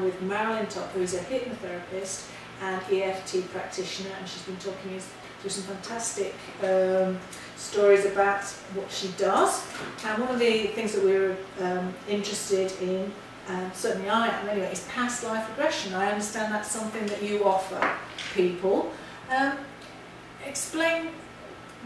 With Marilyn, who's a hypnotherapist and EFT practitioner, and she's been talking us through some fantastic stories about what she does. And one of the things that we're interested in, certainly I am anyway, is past life regression. I understand that's something that you offer people. Explain,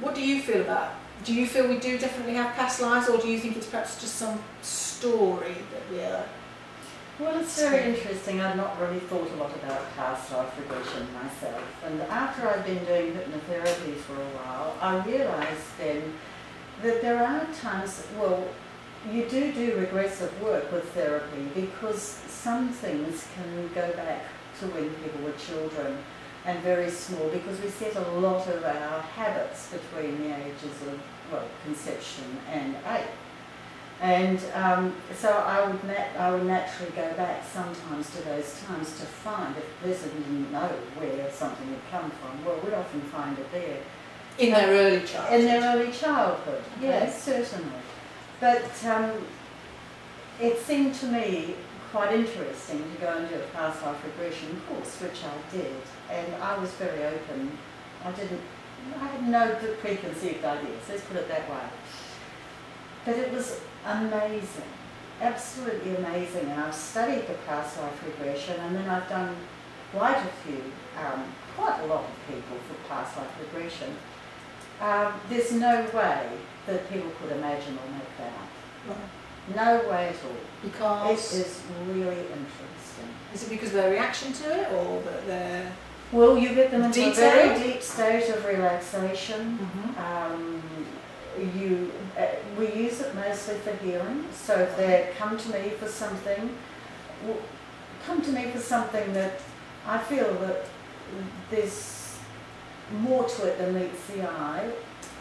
what do you feel about? Do you feel we do definitely have past lives, or do you think it's perhaps just some story that we are? Well, it's very interesting. I've not really thought a lot about past life regression myself, and after I've been doing hypnotherapy for a while, I realised then that there are times, well, you do regressive work with therapy, because some things can go back to when people were children and very small, because we set a lot of our habits between the ages of, well, conception and 8. And so I would naturally go back sometimes to those times to find, if the person didn't know where something had come from, well, we'd often find it there. In their early childhood? In their early childhood, okay. Yes, certainly. But it seemed to me quite interesting to go and do a past life regression course, which I did, and I was very open. I had no preconceived ideas, let's put it that way. But it was amazing, absolutely amazing, and I've studied the past life regression, and then I've done quite a lot of people for past life regression. There's no way that people could imagine or make that up. Right. No way at all. Because? It is really interesting. Is it because of their reaction to it, or that they're... Well, you get them into a very deep state of relaxation. Mm-hmm. We use it mostly for healing. So if they come to me for something, that I feel that there's more to it than meets the eye.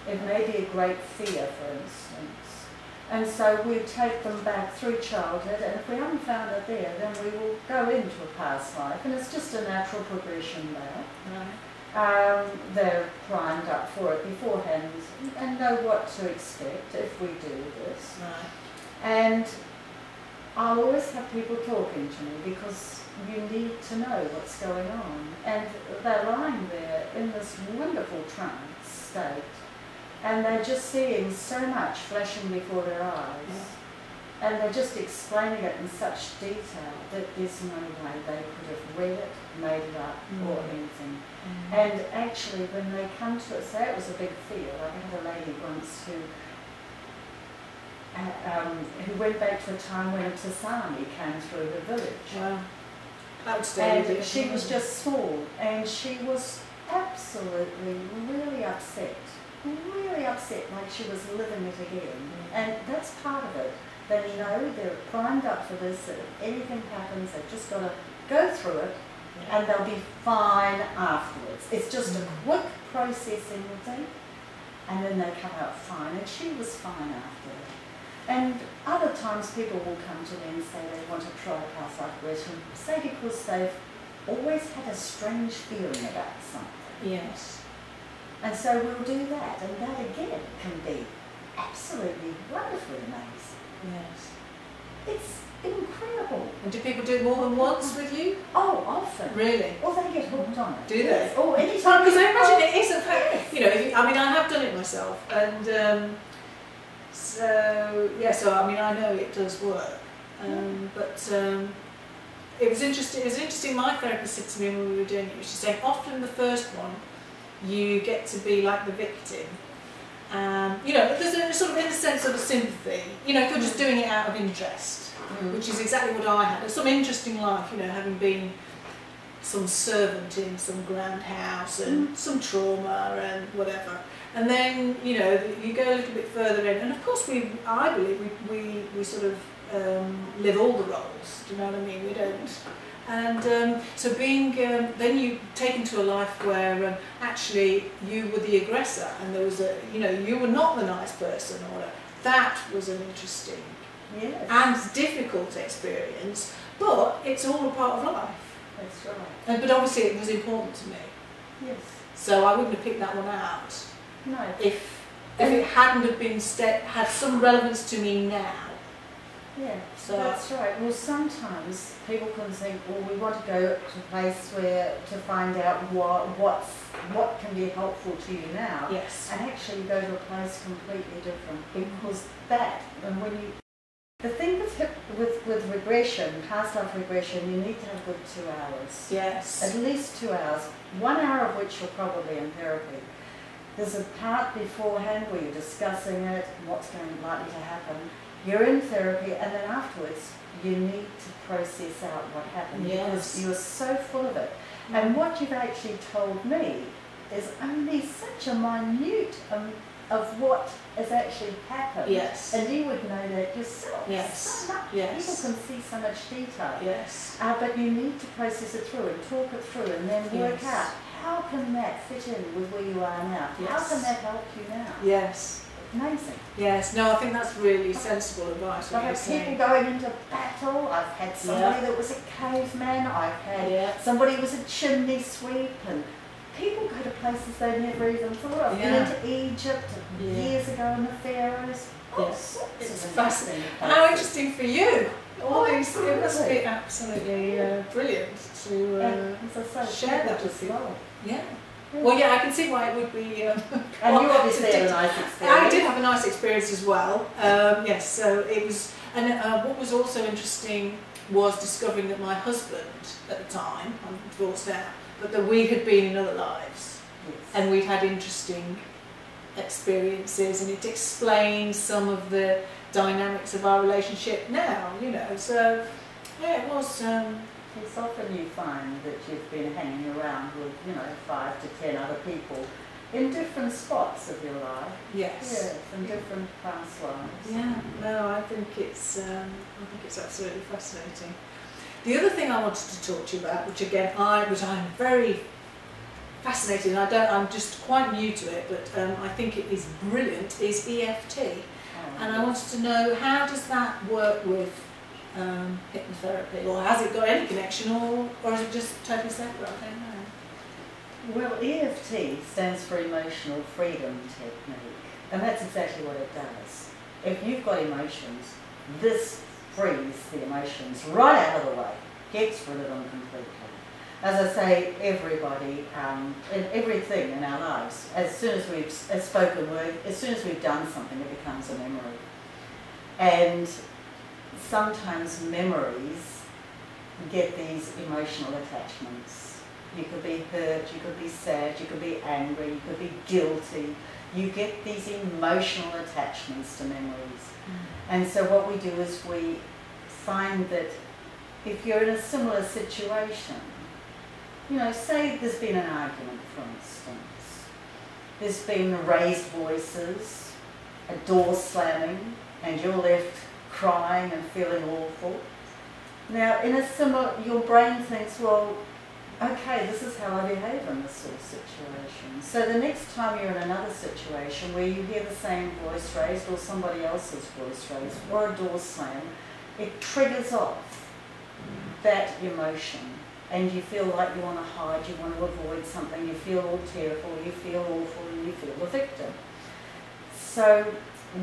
It may be a great fear, for instance. And so we take them back through childhood, and if we haven't found it there, then we will go into a past life, and it's just a natural progression there. Right. They're primed up for it beforehand and know what to expect if we do this. Right. And I'll always have people talking to me, because you need to know what's going on. And they're lying there in this wonderful trance state, and they're just seeing so much flashing before their eyes. Yeah. And they're just explaining it in such detail that there's no way they could have read it, made it up, or anything. And actually, when they come to it, say it was a big fear. Like I had a lady once who went back to a time when a tsunami came through the village. Wow. And she was just small, and she was absolutely really upset, like she was living it again. And that's part of it. They know they're primed up for this, that if anything happens, they've just got to go through it, and they'll be fine afterwards. It's just a quick processing thing, and then they come out fine, and she was fine after it. And other times people will come to me and say they want to try past life regression, say because they've always had a strange feeling about something. Yes. And so we'll do that, and that again can be absolutely wonderfully amazing. Yes. It's incredible. And do people do it more than once with you? Oh, often. Really? Or they get hooked on it. Do they? Oh, anytime. Because I imagine it is a fact. You know, I mean, I have done it myself, and so I mean, I know it does work. But it was interesting. It was interesting. My therapist said to me when we were doing it, she said, often the first one, you get to be like the victim. You know, there's a sort of in a sense of a sympathy. You know, if you're just doing it out of interest, which is exactly what I had. It's some interesting life, you know, having been some servant in some grand house and some trauma and whatever. And then, you know, you go a little bit further in, and of course I believe we sort of live all the roles. Do you know what I mean? We don't. And so being, then you take into a life where actually you were the aggressor, and there was a, you know, you were not the nice person, or that was an interesting and difficult experience, but it's all a part of life. That's right. But obviously it was important to me. Yes. So I wouldn't have picked that one out. No. If it hadn't have been had some relevance to me now. Yeah, So that's right. Well, sometimes people can think, well, we want to go to a place where to find out what can be helpful to you now, yes, and actually go to a place completely different, because that, and when you, the thing with regression, past life regression, you need to have good 2 hours. yes, At least 2 hours, 1 hour of which you're probably in therapy. There's a part beforehand where you're discussing it, what's likely to happen. You're in therapy, and then afterwards you need to process out what happened, yes, because you're so full of it. And what you've actually told me is only such a minute of what has actually happened. yes, And you would know that yourself. yes, So much. yes, People can see so much detail. yes, But you need to process it through and talk it through, and then work yes, out how can that fit in with where you are now. How Yes. can that help you now? yes, Amazing. yes. No, I think that's really sensible advice. What I've you're had people saying. going into battle. I've had somebody Yeah. that was a caveman. I've had Yeah. somebody who was a chimney sweep, and people go to places they never even thought of. Yeah. Been to Egypt Yeah. years ago in the Pharaohs. All Yes. sorts It's of fascinating. interesting How places. interesting for you! All Oh, these, it must absolutely. be absolutely brilliant to And as I say, share people that with just people. love it. Yeah. Well, yeah, I can see why it would be. And you obviously had a nice experience. I did have a nice experience as well. Yes, so it was, and what was also interesting was discovering that my husband at the time, I'm divorced now, but that we had been in other lives, Yes. and we'd had interesting experiences, and it explained some of the dynamics of our relationship now, you know. So yeah, it was. It's often you find that you've been hanging around with, 5 to 10 other people in different spots of your life. Yes. Yes, in different past lives. Yeah. No, I think it's absolutely fascinating. The other thing I wanted to talk to you about, which again I'm very fascinated, and I'm just quite new to it, but I think it is brilliant, is EFT. Oh, And I wanted to know, how does that work with hypnotherapy, or has it got any connection, or is it just totally separate? I don't know. Well, EFT stands for Emotional Freedom Technique, and that's exactly what it does. If you've got emotions, this frees the emotions right out of the way, gets rid of them completely. As I say, everybody, in everything in our lives, as soon as we've spoken word, as soon as we've done something, it becomes a memory. And sometimes memories get these emotional attachments. You could be hurt, you could be sad, you could be angry, you could be guilty. You get these emotional attachments to memories. And so what we do is we find that if you're in a similar situation, say there's been an argument, for instance. There's been raised voices, a door slamming, and you're left crying and feeling awful. Now, in a similar, your brain thinks, well, okay, this is how I behave in this sort of situation. So the next time you're in another situation where you hear the same voice raised, or somebody else's voice raised, or a door slam, it triggers off that emotion. And you feel like you want to hide, you want to avoid something, you feel all tearful, you feel awful, and you feel the victim. So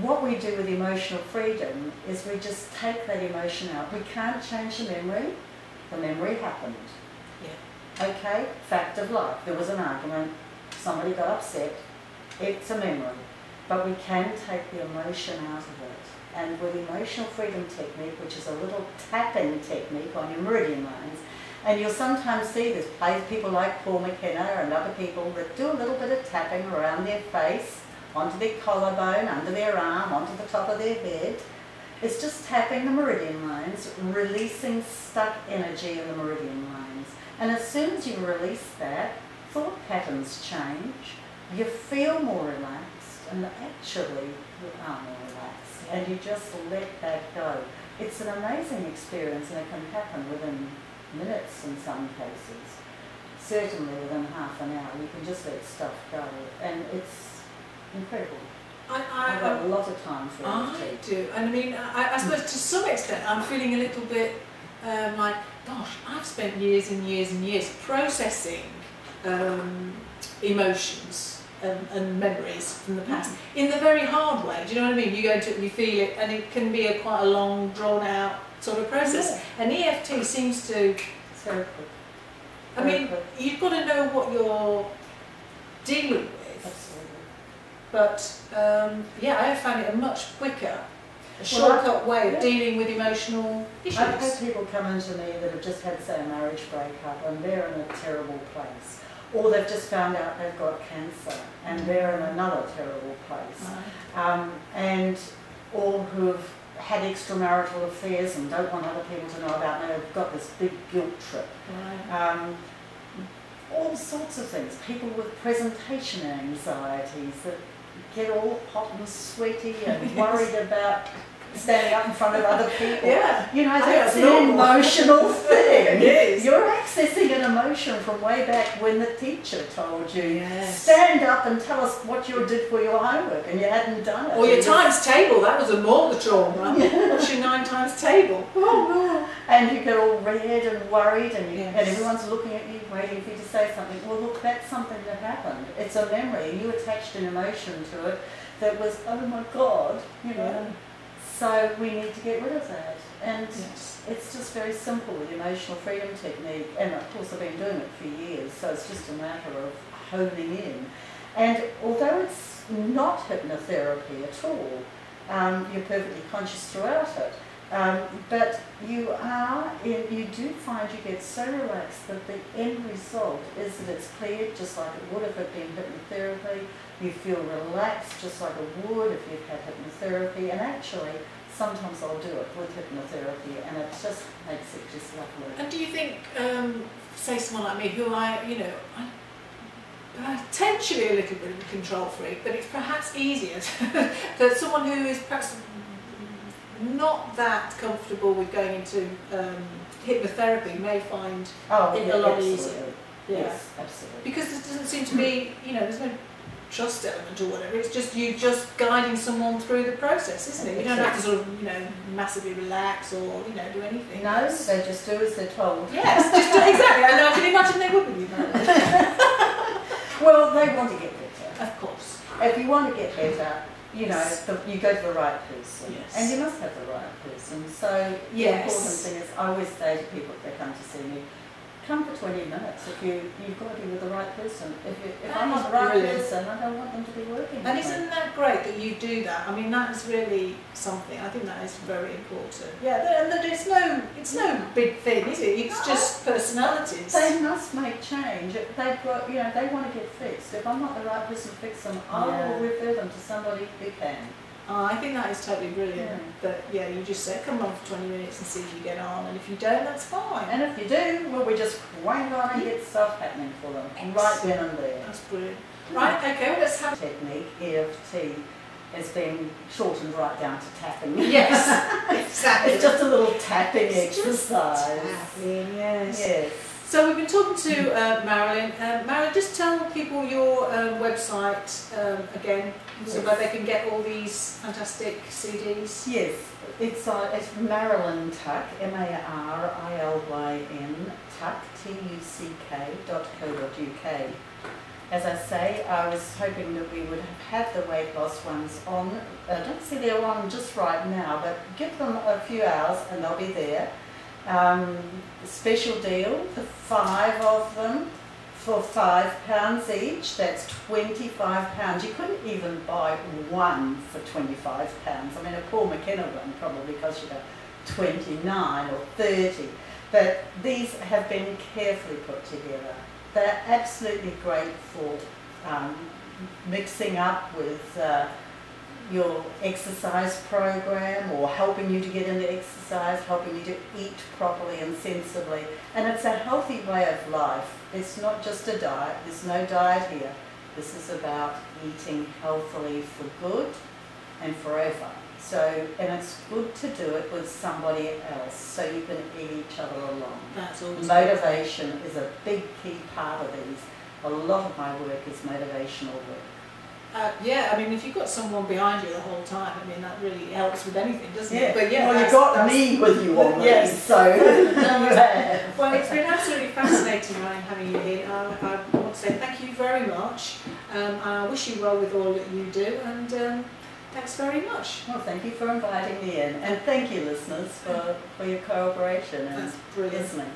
what we do with emotional freedom is we just take that emotion out. We can't change the memory happened. Yeah. Okay, fact of life, there was an argument, somebody got upset, it's a memory. But we can take the emotion out of it. And with emotional freedom technique, which is a little tapping technique on your meridian lines, and you'll sometimes see this people like Paul McKenna and other people that do a little bit of tapping around their face, onto their collarbone, under their arm, onto the top of their head. It's just tapping the meridian lines, releasing stuck energy in the meridian lines. And as soon as you release that, thought patterns change, you feel more relaxed, and actually you are more relaxed, and you just let that go. It's an amazing experience, and it can happen within minutes in some cases. Certainly within half an hour, you can just let stuff go, and it's incredible. I've got a lot of time for I EFT. do, and I mean, I suppose to some extent I'm feeling a little bit like, gosh, I've spent years and years and years processing emotions and memories from the past in the very hard way. Do you know what I mean? You go to it, you feel it, and it can be quite a long, drawn out sort of process. Yeah. And EFT seems to. It's very quick. I mean, you've got to know what you're dealing with. Absolutely. But yeah, I have found it a much quicker, a shortcut way of dealing with emotional issues. I've had people come into me that have just had, say, a marriage breakup and they're in a terrible place. Or they've just found out they've got cancer and they're in another terrible place. Right. Or who've had extramarital affairs and don't want other people to know about, and they've got this big guilt trip. Right. All sorts of things. People with presentation anxieties that get all hot and sweaty and worried about standing up in front of other people. Yeah. You know, that's an emotional thing. It is. You're accessing an emotion from way back when the teacher told you, Yes. stand up and tell us what you did for your homework, and you hadn't done it. Or your times table, that was a more the trauma. What's your 9 times table? Oh no. And you get all red and worried, and, Yes. and everyone's looking at you, waiting for you to say something. Well, look, that's something that happened. It's a memory. You attached an emotion to it that was, oh my God, you know. Yeah. So we need to get rid of that. And Yes. it's just very simple, the emotional freedom technique. And of course I've been doing it for years, so it's just a matter of honing in. And although it's not hypnotherapy at all, you're perfectly conscious throughout it. But you do find you get so relaxed that the end result is that it's cleared just like it would if it had been hypnotherapy. You feel relaxed just like it would if you've had hypnotherapy. And actually, sometimes I'll do it with hypnotherapy and it just makes it just lovely. And do you think, say someone like me who I'm potentially a little bit of a control freak, but it's perhaps easier that someone who is perhaps not that comfortable with going into hypnotherapy may find it a lot easier. Yeah. Yes, absolutely. Because there doesn't seem to be, there's no trust element or whatever. It's just you just guiding someone through the process, isn't it? You don't have to sort of, massively relax or, do anything. No, they just do as they're told. Yes, just exactly. I know. I can imagine they would be. Well, they want to get better. Of course. If you want to get better, you go to the right person. Yes. And you must have the right person. So the important thing is, I always say to people if they come to see me, come for 20 minutes if you've got to be with the right person. If I'm not the right person, I don't want them to be working with me. And isn't that great that you do that? I mean, that's really something. I think that is very important. Yeah, and it's no big thing, is it? It's just personalities. They must make change. They've got, they want to get fixed. If I'm not the right person to fix them, I will refer them to somebody who can. I think that is totally brilliant. But you just say, come on for 20 minutes and see if you get on, and if you don't, that's fine. And if you do, well, we just crank on and get stuff happening for them, right then and there. That's brilliant. Right, okay, well, let's have technique, EFT, has been shortened right down to tapping. Yes, exactly. It's just a little tapping exercise. Tapping, yes. Yes. So we've been talking to Marilyn. Marilyn, just tell people your website again, so where they can get all these fantastic CDs. Yes, it's Marilyn Tuck, MARILYN Tuck, TUCK.co.uk. As I say, I was hoping that we would have the weight loss ones on. I don't see they're on just right now, but give them a few hours and they'll be there. Special deal for 5 of them for £5 each. That's £25. You couldn't even buy one for £25. I mean, a Paul McKenna one probably cost you about 29 or 30. But these have been carefully put together. They're absolutely great for mixing up with your exercise program or helping you to get into exercise, helping you to eat properly and sensibly. And it's a healthy way of life. It's not just a diet. There's no diet here. This is about eating healthily for good and forever. So, and it's good to do it with somebody else so you can eat each other along. That's always motivation is a big key part of these. A lot of my work is motivational work. I mean, if you've got someone behind you the whole time, I mean, that really helps with anything, doesn't it? But well, you've got me with you on yes. So Well, it's been absolutely fascinating, Ryan, having you here. I want to say thank you very much. And I wish you well with all that you do, and thanks very much. Well, thank you for inviting me in, and thank you, listeners, for your cooperation and That's brilliant. listening.